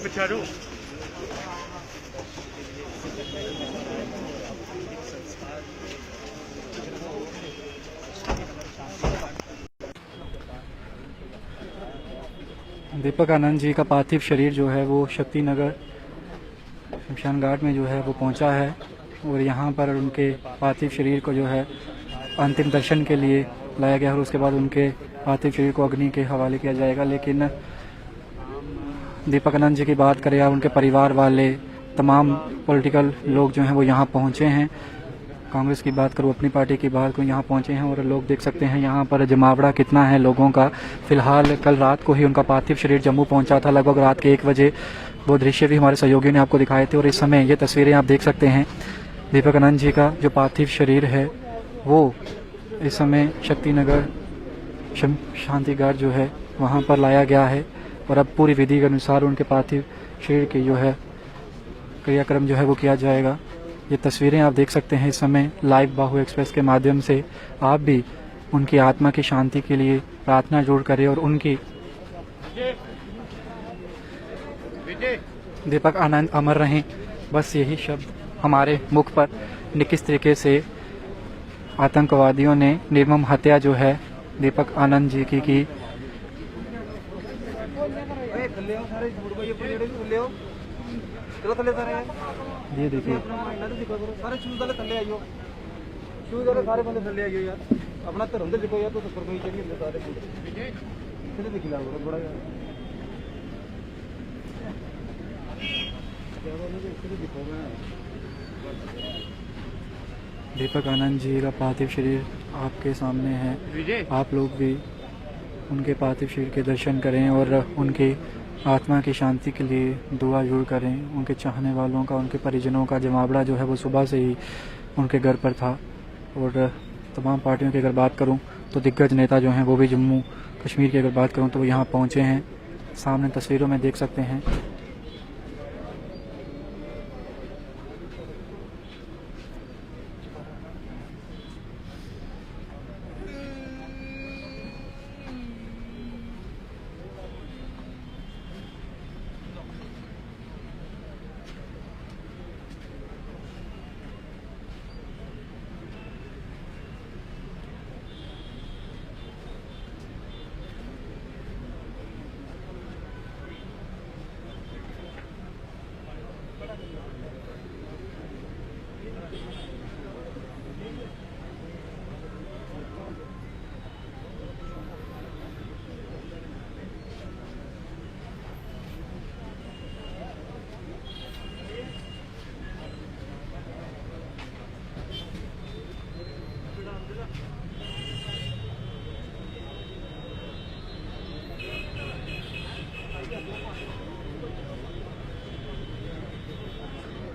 पीछे आ जाओ। दीपक आनंद जी का पार्थिव शरीर जो है वो शक्ति नगर शमशान घाट में जो है वो पहुंचा है और यहाँ पर उनके पार्थिव शरीर को जो है अंतिम दर्शन के लिए लाया गया और उसके बाद उनके पार्थिव शरीर को अग्नि के हवाले किया जाएगा। लेकिन दीपक आनंद जी की बात करें या उनके परिवार वाले तमाम पॉलिटिकल लोग जो हैं वो यहाँ पहुँचे हैं। कांग्रेस की बात करूँ, अपनी पार्टी की बात करूँ, यहाँ पहुँचे हैं और लोग देख सकते हैं यहाँ पर जमावड़ा कितना है लोगों का। फिलहाल कल रात को ही उनका पार्थिव शरीर जम्मू पहुँचा था, लगभग रात के 1 बजे। वो दृश्य भी हमारे सहयोगियों ने आपको दिखाए थे और इस समय ये तस्वीरें आप देख सकते हैं। दीपक आनंद जी का जो पार्थिव शरीर है वो इस समय शक्तिनगर शांति घाट जो है वहाँ पर लाया गया है और अब पूरी विधि के अनुसार उनके पार्थिव शरीर की जो है क्रियाक्रम जो है वो किया जाएगा। ये तस्वीरें आप देख सकते हैं इस समय लाइव बाहु एक्सप्रेस के माध्यम से। आप भी उनकी आत्मा की शांति के लिए प्रार्थना जरूर करें और उनकी दीपक आनंद अमर रहें, बस यही शब्द हमारे मुख पर। किस तरीके से आतंकवादियों ने निर्मम हत्या जो है दीपक आनंद जी की ये देखिए सारे शूज वाले थल्ले आइयो, शूज वाले सारे बंदे थल्ले आइयो यार, अपना धर्म दे देखो यार, तो पर कोई चढ़ी होंगे सारे कितने दिखी लाओ बड़ा यार दीपक आनंद जी का पार्थिव शरीर आपके सामने है। आप लोग भी उनके पार्थिव शरीर के दर्शन करें और उनकी आत्मा की शांति के लिए दुआ जरूर करें। उनके चाहने वालों का, उनके परिजनों का जमावड़ा जो है वो सुबह से ही उनके घर पर था और तमाम पार्टियों की अगर बात करूं तो दिग्गज नेता जो हैं वो भी जम्मू कश्मीर की अगर बात करूं तो वो यहाँ पहुँचे हैं। सामने तस्वीरों में देख सकते हैं।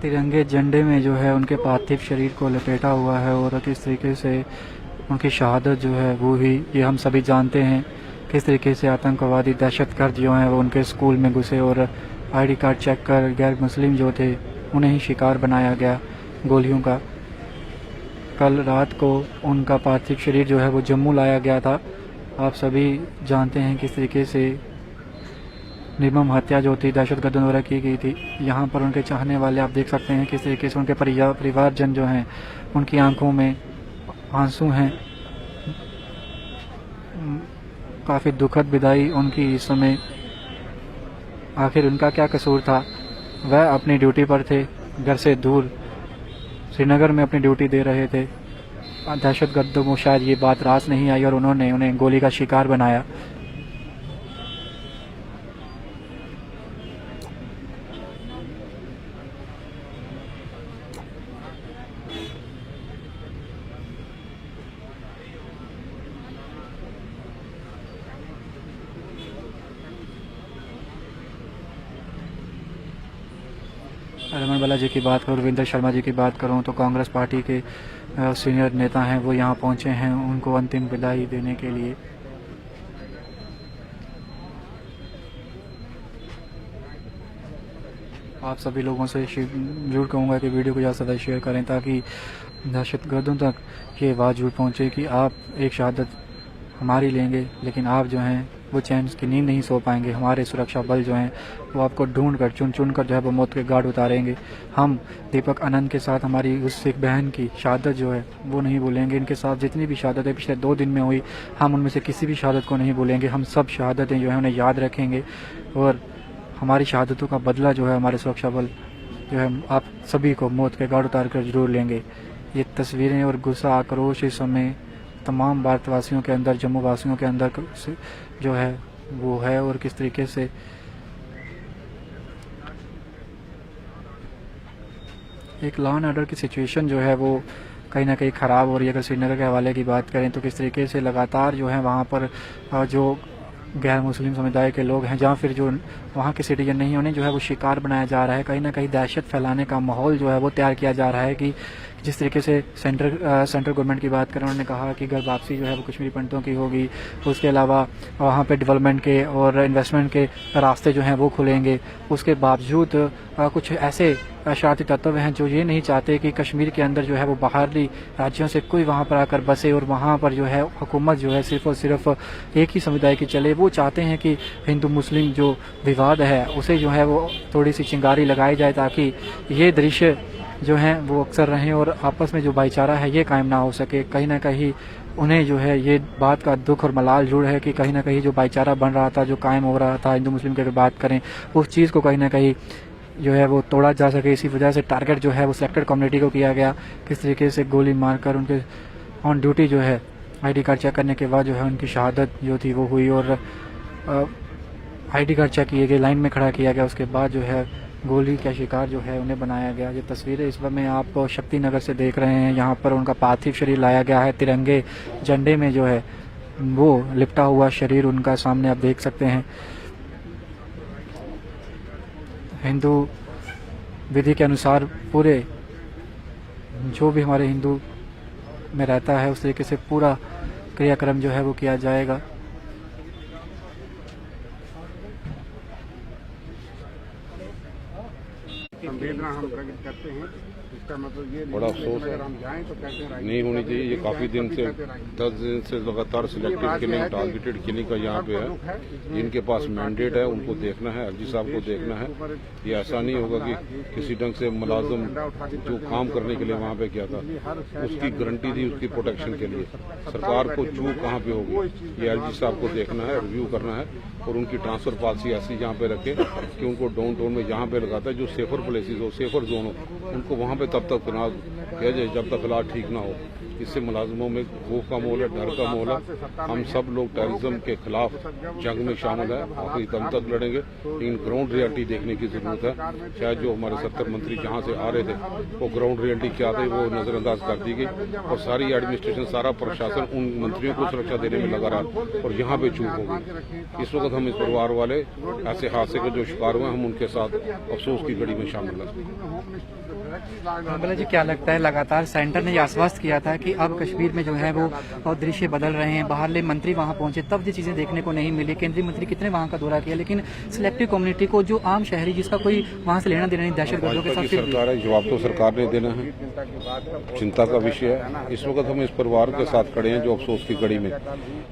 तिरंगे झंडे में जो है उनके पार्थिव शरीर को लपेटा हुआ है और किस तरीके से उनकी शहादत जो है वो भी ये हम सभी जानते हैं। किस तरीके से आतंकवादी दहशतगर्द जो हैं वो उनके स्कूल में घुसे और आईडी कार्ड चेक कर गैर मुस्लिम जो थे उन्हें ही शिकार बनाया गया गोलियों का। कल रात को उनका पार्थिव शरीर जो है वो जम्मू लाया गया था। आप सभी जानते हैं किस तरीके से निर्मम हत्या जो थी दहशतगर्दों द्वारा की गई थी। यहाँ पर उनके चाहने वाले आप देख सकते हैं किस तरीके से उनके परिवारजन जो हैं उनकी आंखों में आंसू हैं। काफ़ी दुखद विदाई उनकी इस समय। आखिर उनका क्या कसूर था? वह अपनी ड्यूटी पर थे, घर से दूर श्रीनगर में अपनी ड्यूटी दे रहे थे। दहशतगर्दों को शायद ये बात रास नहीं आई और उन्होंने उन्हें गोली का शिकार बनाया। रमन बालाजी की बात करूँ, रविंद्र शर्मा जी की बात करूँ तो कांग्रेस पार्टी के सीनियर नेता हैं वो यहाँ पहुँचे हैं उनको अंतिम विदाई देने के लिए। आप सभी लोगों से जरूर कहूँगा कि वीडियो को ज़्यादा से ज़्यादा शेयर करें ताकि दहशतगर्दों तक ये आवाज़ भी पहुँचे कि आप एक शहादत हमारी लेंगे, लेकिन आप जो हैं वो चैन की नींद नहीं सो पाएंगे। हमारे सुरक्षा बल जो हैं वो आपको ढूंढ कर चुन चुन कर जो है वो मौत के घाट उतारेंगे। हम दीपक आनंद के साथ हमारी उस सिख बहन की शहादत जो है वो नहीं भूलेंगे। इनके साथ जितनी भी शहादतें पिछले 2 दिन में हुई, हम उनमें से किसी भी शहादत को नहीं भूलेंगे। हम सब शहादतें जो है उन्हें याद रखेंगे और हमारी शहादतों का बदला जो है हमारे सुरक्षा बल जो है आप सभी को मौत के घाट उतार कर जरूर लेंगे। ये तस्वीरें और गुस्सा आक्रोश इस समय तमाम भारतवासियों के अंदर, जम्मू वासियों के अंदर जो है वो है और किस तरीके से एक लॉ एंड ऑर्डर की सिचुएशन जो है वो कहीं ना कहीं ख़राब हो रही है। अगर श्रीनगर के हवाले की बात करें तो किस तरीके से लगातार जो है वहाँ पर जो गैर मुस्लिम समुदाय के लोग हैं, जहाँ फिर जो वहाँ के सिटीजन नहीं, उन्हें जो है वो शिकार बनाया जा रहा है। कहीं ना कहीं दहशत फैलाने का माहौल जो है वो तैयार किया जा रहा है कि जिस तरीके से सेंट्रल गवर्नमेंट की बात करें, उन्होंने कहा कि घर वापसी जो है वो कश्मीरी पंडितों की होगी। उसके अलावा वहाँ पे डेवलपमेंट के और इन्वेस्टमेंट के रास्ते जो हैं वो खुलेंगे। उसके बावजूद कुछ ऐसे शरारती तत्व हैं जो ये नहीं चाहते कि कश्मीर के अंदर जो है वो बाहरी राज्यों से कोई वहाँ पर आकर बसे और वहाँ पर जो है हुकूमत जो है सिर्फ और सिर्फ एक ही समुदाय की चले। वो चाहते हैं कि हिंदू मुस्लिम जो विवाद है उसे जो है वो थोड़ी सी चिंगारी लगाई जाए ताकि ये दृश्य जो हैं वो अक्सर रहें और आपस में जो भाईचारा है ये कायम ना हो सके। कहीं ना कहीं उन्हें जो है ये बात का दुख और मलाल जुड़ है कि कहीं ना कहीं जो भाईचारा बन रहा था, जो कायम हो रहा था हिंदू मुस्लिम की अगर बात करें, उस चीज़ को कहीं ना कहीं जो है वो तोड़ा जा सके। इसी वजह से टारगेट जो है वो सिलेक्टेड कम्युनिटी को किया गया। किस तरीके से गोली मारकर उनके ऑन ड्यूटी जो है ID कार्ड चेक करने के बाद जो है उनकी शहादत जो थी वो हुई और ID कार्ड चेक किए गए, लाइन में खड़ा किया गया। उसके बाद जो है गोली का शिकार जो है उन्हें बनाया गया। ये तस्वीरें इस वक्त में आप शक्ति नगर से देख रहे हैं। यहाँ पर उनका पार्थिव शरीर लाया गया है। तिरंगे झंडे में जो है वो लिपटा हुआ शरीर उनका सामने आप देख सकते हैं। हिंदू विधि के अनुसार पूरे जो भी हमारे हिंदू में रहता है उस तरीके से पूरा क्रियाक्रम जो है वो किया जाएगा। संवेदना हम प्रकट करते हैं। इसका मतलब ये बड़ा अफसोस है, हम जाएं तो कहते हैं नहीं होनी चाहिए। ये काफी दिन से 10 दिन से लगातार सिलेक्टिव किलिंग, टारगेटेड किलिंग का यहाँ पे है। जिनके पास मैंडेट है उनको देखना है, LG साहब को देखना है। ये ऐसा नहीं होगा कि किसी ढंग से मुलाजिम जो काम करने के लिए वहाँ पे किया था उसकी गारंटी थी उसकी प्रोटेक्शन के लिए। सरकार को चूक कहाँ पे होगी ये LG साहब को देखना है, रिव्यू करना है और उनकी ट्रांसफर पॉलिसी ऐसी यहाँ पे रखे कि उनको डाउन टाउन में जहाँ पे लगाता है जो सेफर प्लेसेस हो, सेफर जोन हो, उनको वहाँ पे तब तक तैनात किया जाए जब तक हालात ठीक ना हो। इससे मुलाजमों में खौफ का माहौल है, डर का माहौल है। हम सब लोग टेररिज्म के खिलाफ जंग में शामिल है, आखिरी दम तक लड़ेंगे। लेकिन ग्राउंड रियलिटी देखने की जरूरत है। शायद जो हमारे 70 मंत्री जहाँ से आ रहे थे वो ग्राउंड रियलिटी क्या थी वो नजरअंदाज कर दी गई और सारी एडमिनिस्ट्रेशन, सारा प्रशासन उन मंत्रियों को सुरक्षा देने में लगा रहा और यहाँ पे चूक हो गई। इस वक्त हम इस परिवार वाले ऐसे हादसे के जो शिकार हुए हम उनके साथ अफसोस की घड़ी में शामिल हैं। भला जी क्या लगता है, लगातार सेंटर ने आश्वस्त किया था कि अब कश्मीर में जो है वो दृश्य बदल रहे हैं, बाहरले मंत्री वहां पहुंचे तब ये चीजें देखने को नहीं मिली। केंद्रीय मंत्री कितने वहां का दौरा किया, लेकिन सिलेक्टिव कम्युनिटी को जो आम शहरी जिसका कोई वहां से लेना देना नहीं, दहशतगर्दों के साथ सरकार है, जवाब तो सरकार ने देना है। चिंता का विषय है। इस वक्त हम इस परिवार के साथ खड़े हैं जो अफसोस की घड़ी में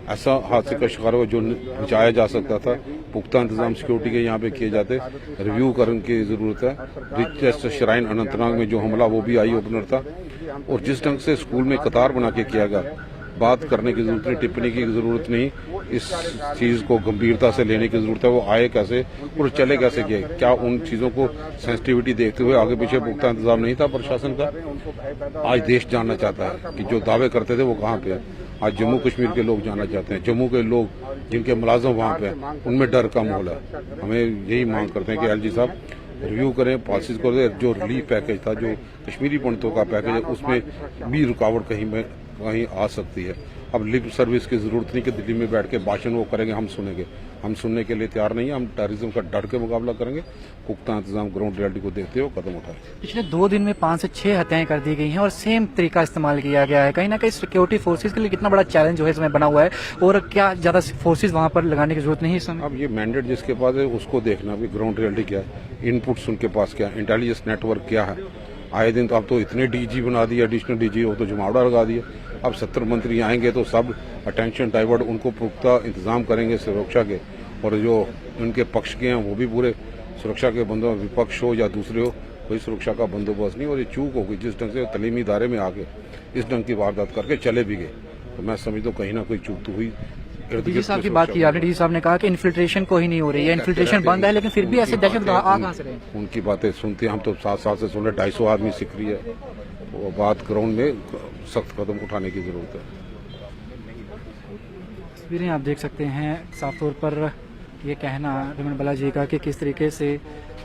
ऐसा हादसे का शिकार हुआ जो बचाया जा सकता था। पुख्ता इंतजाम सिक्योरिटी के यहाँ पे किए जाते, रिव्यू करने की जरूरत है। रिचेस्ट श्राइन अनंतनाग में जो हमला वो भी आई ओपनर था और जिस ढंग से स्कूल में कतार बना के किया गया, बात करने की जरूरत नहीं, टिप्पणी की जरूरत नहीं। इस चीज को गंभीरता से लेने की जरूरत है। वो आए कैसे और चले कैसे गए, क्या उन चीजों को सेंसिटिविटी देखते हुए आगे पीछे पुख्ता इंतजाम नहीं था प्रशासन का। आज देश जानना चाहता है कि जो दावे करते थे वो कहाँ पे है। आज जम्मू कश्मीर के लोग जानना चाहते हैं, जम्मू के लोग जिनके मुलाजिम वहाँ पे हैं उनमें डर का माहौल है। हमें यही मांग करते हैं कि LG साहब रिव्यू करें, पॉलिसीज को। जो रिलीफ पैकेज था, जो कश्मीरी पंडितों का पैकेज है, उसमें भी रुकावट कहीं आ सकती है। अब लिप सर्विस की जरूरत नहीं कि दिल्ली में बैठ के भाषण वो करेंगे, हम सुनेंगे। हम सुनने के लिए तैयार नहीं है। हम टेररिज्म का डर के मुकाबला करेंगे। पुख्ता इंतजाम ग्राउंड रियलिटी को देखते हुए कदम उठाए। पिछले 2 दिन में 5 से 6 हत्याएं कर दी गई हैं और सेम तरीका इस्तेमाल किया गया है। कहीं ना कहीं सिक्योरिटी फोर्सेज के लिए कितना बड़ा चैलेंज जो है इसमें बना हुआ है और क्या ज्यादा फोर्सेज वहां पर लगाने की जरूरत नहीं है इस समय। अब ये मैंडेट जिसके पास है उसको देखना भी ग्राउंड रियलिटी क्या है, इनपुट्स उनके पास क्या है, इंटेलिजेंस नेटवर्क क्या है। आए दिन तो अब तो इतने डीजी बना दिए, एडिशनल डीजी, वो तो जमावड़ा लगा दिया। अब 70 मंत्री आएंगे तो सब अटेंशन डाइवर्ट, उनको पुख्ता इंतजाम करेंगे सुरक्षा के, और जो उनके पक्ष के हैं वो भी पूरे सुरक्षा के बंदों, विपक्ष हो या दूसरे हो, कोई सुरक्षा का बंदोबस्त नहीं। और ये चूक होगी जिस ढंग से तलीमी इदारे में आके इस ढंग की वारदात करके चले भी गए, तो मैं समझता हूँ कहीं ना कोई चूक तो हुई। डीजी साहब की बात की आपने, डीजी साहब ने कहा कि इन्फिल्ट्रेशन कोई नहीं हो रही है, इन्फिल्ट्रेशन बंद है, लेकिन फिर भी ऐसे दहशत आ कहाँ से रहे? उनकी बातें सुनते हम तो 7 साल से सुन रहे, 250 आदमी सीख रही है, वो बात ग्राउंड में सख्त कदम उठाने की जरूरत है। तस्वीरें आप देख सकते हैं, साफ तौर पर ये कहना रमन बालाजी का कि किस तरीके से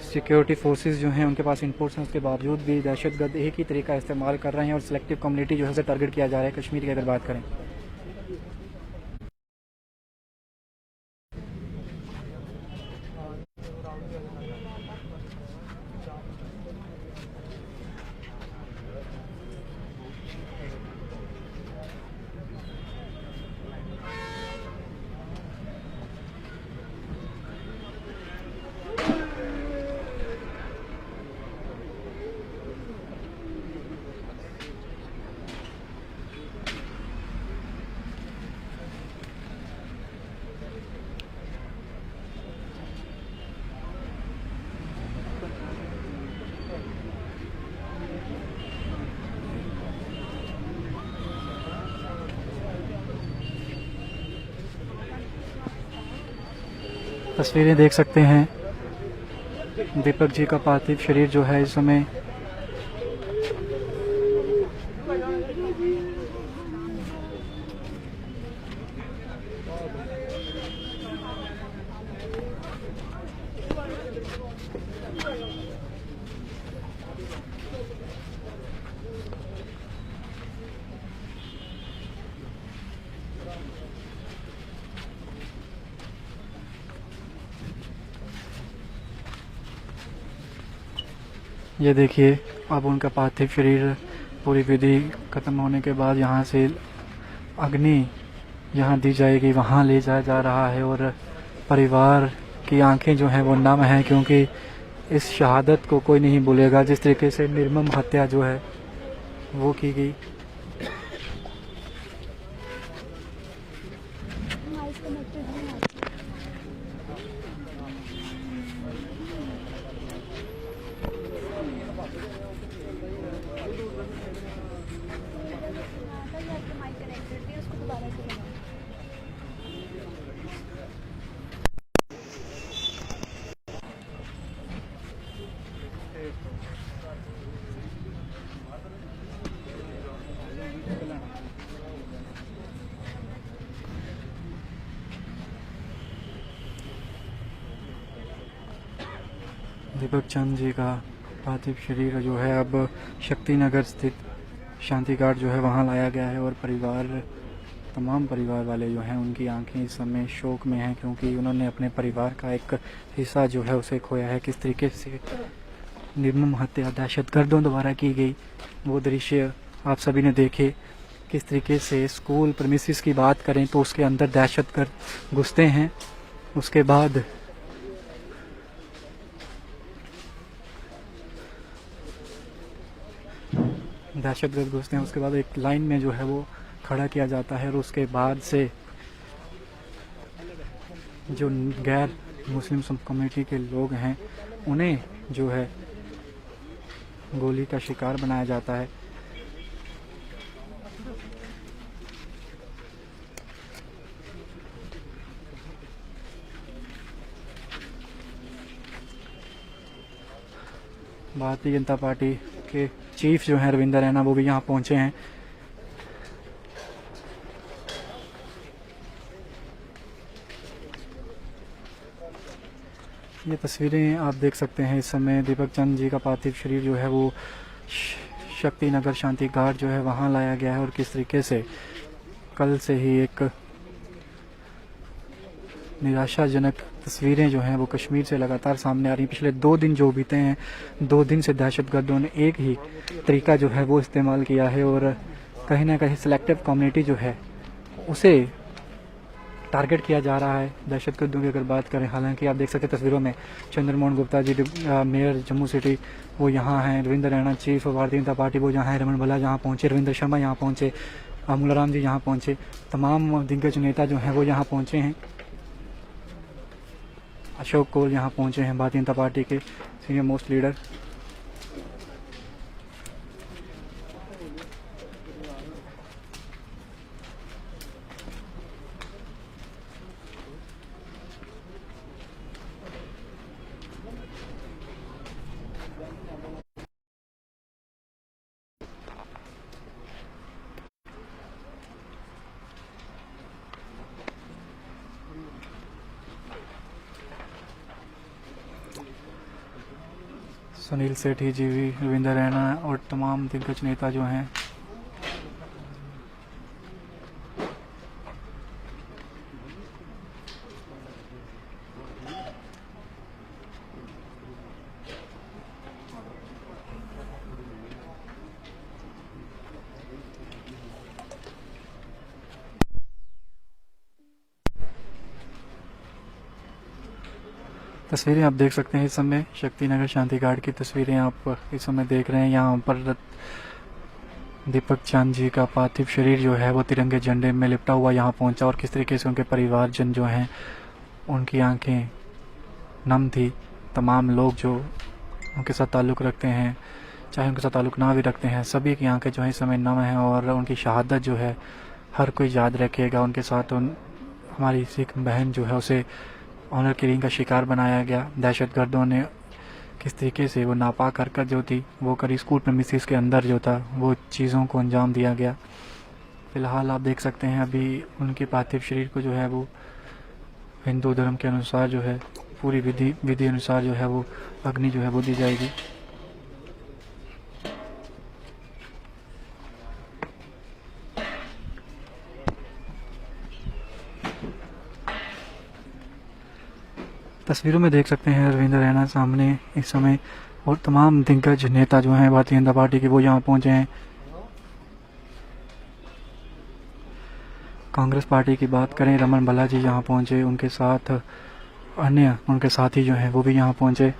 सिक्योरिटी फोर्सेस जो हैं उनके पास इनपुट्स हैं, उसके बावजूद भी दहशतगर्द एक ही तरीका इस्तेमाल कर रहे हैं और सिलेक्टिव कम्युनिटी जो है उसे टारगेट किया जा रहा है। कश्मीर की अगर बात करें, तस्वीरें देख सकते हैं, दीपक जी का पार्थिव शरीर जो है इस समय ये देखिए, अब उनका पार्थिव शरीर पूरी विधि खत्म होने के बाद यहाँ से अग्नि यहाँ दी जाएगी, वहाँ ले जाया जा रहा है। और परिवार की आंखें जो हैं वो नम हैं, क्योंकि इस शहादत को कोई नहीं भूलेगा, जिस तरीके से निर्मम हत्या जो है वो की गई। दीपक चंद जी का पार्थिव शरीर जो है अब शक्ति नगर स्थित शांति घाट जो है वहाँ लाया गया है। और तमाम परिवार वाले जो हैं उनकी आंखें इस समय शोक में हैं, क्योंकि उन्होंने अपने परिवार का एक हिस्सा जो है उसे खोया है। किस तरीके से निर्मम हत्या दहशतगर्दों द्वारा की गई वो दृश्य आप सभी ने देखे। किस तरीके से स्कूल प्रेमिसेस की बात करें तो उसके अंदर दहशतगर्द घुसते हैं, उसके बाद दहशतगर्द घुसते हैं, उसके बाद एक लाइन में जो है वो खड़ा किया जाता है। और उसके बाद से जो गैर मुस्लिम कम्युनिटी के लोग हैं उन्हें जो है गोली का शिकार बनाया जाता है। भारतीय जनता पार्टी के चीफ जो हैं रविंदर रैना वो भी यहाँ पहुंचे हैं। ये तस्वीरें आप देख सकते हैं, इस समय दीपक चंद जी का पार्थिव शरीर जो है वो शक्ति नगर शांति घाट जो है वहाँ लाया गया है। और किस तरीके से कल से ही एक निराशाजनक तस्वीरें जो हैं वो कश्मीर से लगातार सामने आ रही हैं। पिछले 2 दिन जो बीते हैं, 2 दिन से दहशतगर्दों ने एक ही तरीका जो है वो इस्तेमाल किया है और कहीं ना कहीं सिलेक्टिव कम्युनिटी जो है उसे टारगेट किया जा रहा है दहशतगर्दों की अगर बात करें। हालांकि आप देख सकते हैं तस्वीरों में चंद्रमोहन गुप्ता जी मेयर जम्मू सिटी वो यहाँ हैं, Ravindra Raina chief of Bharatiya Janata party वो यहाँ है, रमन भला यहाँ पहुँचे, रविंद्र शर्मा यहाँ पहुँचे, अमूलाराम जी यहाँ पहुँचे, तमाम दिग्गज नेता जो हैं वो यहाँ पहुँचे हैं। अशोक कोल यहाँ पहुँचे हैं, भारतीय जनता पार्टी के सीनियर मोस्ट लीडर। सुनील सेठी जी भी, रविंद्र रैना और तमाम दिग्गज नेता जो हैं तस्वीरें आप देख सकते हैं इस समय शक्ति नगर शांति घाट की तस्वीरें आप इस समय देख रहे हैं। यहाँ पर दीपक चांद जी का पार्थिव शरीर जो है वो तिरंगे झंडे में लिपटा हुआ यहाँ पहुँचा और किस तरीके से उनके परिवारजन जो हैं उनकी आंखें नम थी। तमाम लोग जो उनके साथ ताल्लुक़ रखते हैं, चाहे उनके साथ ताल्लुक़ ना भी रखते हैं, सभी की आंखें जो है इस समय नम हैं और उनकी शहादत जो है हर कोई याद रखेगा। उनके साथ हमारी सिख बहन जो है उसे ऑनर किलिंग का शिकार बनाया गया। दहशतगर्दों ने किस तरीके से वो नापाक हरकत जो थी वो करी, स्कूल प्रेमिसेस के अंदर जो था वो चीज़ों को अंजाम दिया गया। फ़िलहाल आप देख सकते हैं अभी उनके पार्थिव शरीर को जो है वो हिंदू धर्म के अनुसार जो है पूरी विधि अनुसार जो है वो अग्नि जो है वो दी जाएगी। तस्वीरों में देख सकते हैं रविंद्र रैना सामने इस समय और तमाम दिग्गज नेता जो हैं भारतीय जनता पार्टी के वो यहाँ पहुँचे हैं। कांग्रेस पार्टी की बात करें, रमन भला जी यहाँ पहुँचे, उनके साथ अन्य उनके साथी जो हैं वो भी यहाँ पहुँचे।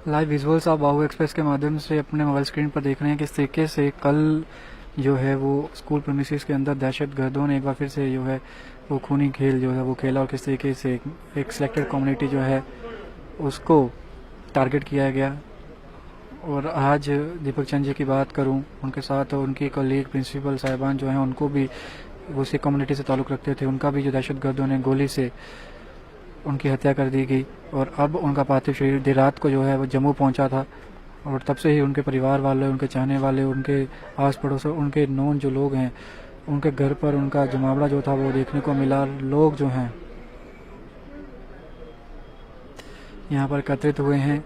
लाइव विजुअल्स आप बाहु एक्सप्रेस के माध्यम से अपने मोबाइल स्क्रीन पर देख रहे हैं किस तरीके से कल जो है वो स्कूल प्रीमिसेस के अंदर दहशतगर्दों ने एक बार फिर से जो है वो खूनी खेल जो है वो खेला और किस तरीके से एक सिलेक्टेड कम्युनिटी जो है उसको टारगेट किया गया। और आज दीपक चंद जी की बात करूं, उनके साथ उनकी कलीग प्रिंसिपल साहिबान जो हैं उनको भी उसी कम्युनिटी से ताल्लुक़ रखते थे, उनका भी जो दहशतगर्दों ने गोली से उनकी हत्या कर दी गई। और अब उनका पार्थिव शरीर देर रात को जो है वो जम्मू पहुंचा था और तब से ही उनके परिवार वाले, उनके चाहने वाले, उनके आस पड़ोस, उनके नॉन जो लोग हैं उनके घर पर उनका जमावड़ा जो था वो देखने को मिला। लोग जो हैं यहाँ पर एकत्रित हुए हैं।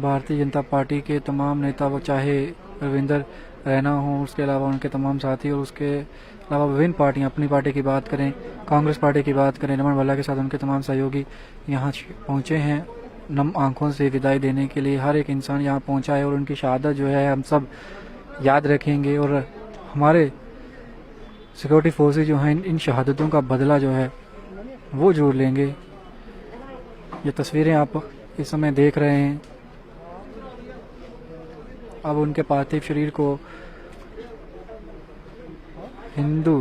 भारतीय जनता पार्टी के तमाम नेता, वो चाहे रविंदर रैना हो, उसके अलावा उनके तमाम साथी, और उसके अलावा विभिन्न पार्टियां, अपनी पार्टी की बात करें, कांग्रेस पार्टी की बात करें, रमन भल्ला के साथ उनके तमाम सहयोगी यहाँ पहुँचे हैं नम आंखों से विदाई देने के लिए। हर एक इंसान यहाँ पहुँचा है और उनकी शहादत जो है हम सब याद रखेंगे और हमारे सिक्योरिटी फोर्सेज जो हैं इन शहादतों का बदला जो है वो जरूर लेंगे। ये तस्वीरें आप इस समय देख रहे हैं। अब उनके पार्थिव शरीर को हिंदू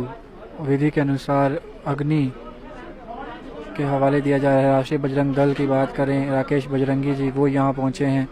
विधि के अनुसार अग्नि के हवाले दिया जा रहा है। राष्ट्रीय बजरंग दल की बात करें, राकेश बजरंगी जी वो यहाँ पहुँचे हैं।